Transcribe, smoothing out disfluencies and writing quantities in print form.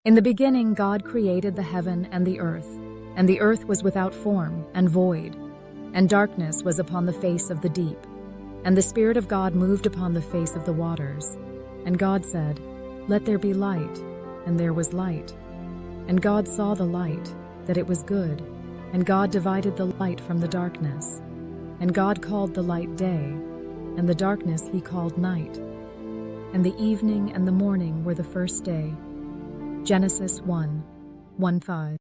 In the beginning, God created the heaven and the earth was without form and void, and darkness was upon the face of the deep. And the Spirit of God moved upon the face of the waters. And God said, "Let there be light," and there was light. And God saw the light, that it was good, and God divided the light from the darkness. And God called the light day, and the darkness he called night. And the evening and the morning were the first day. Genesis 1:1-5.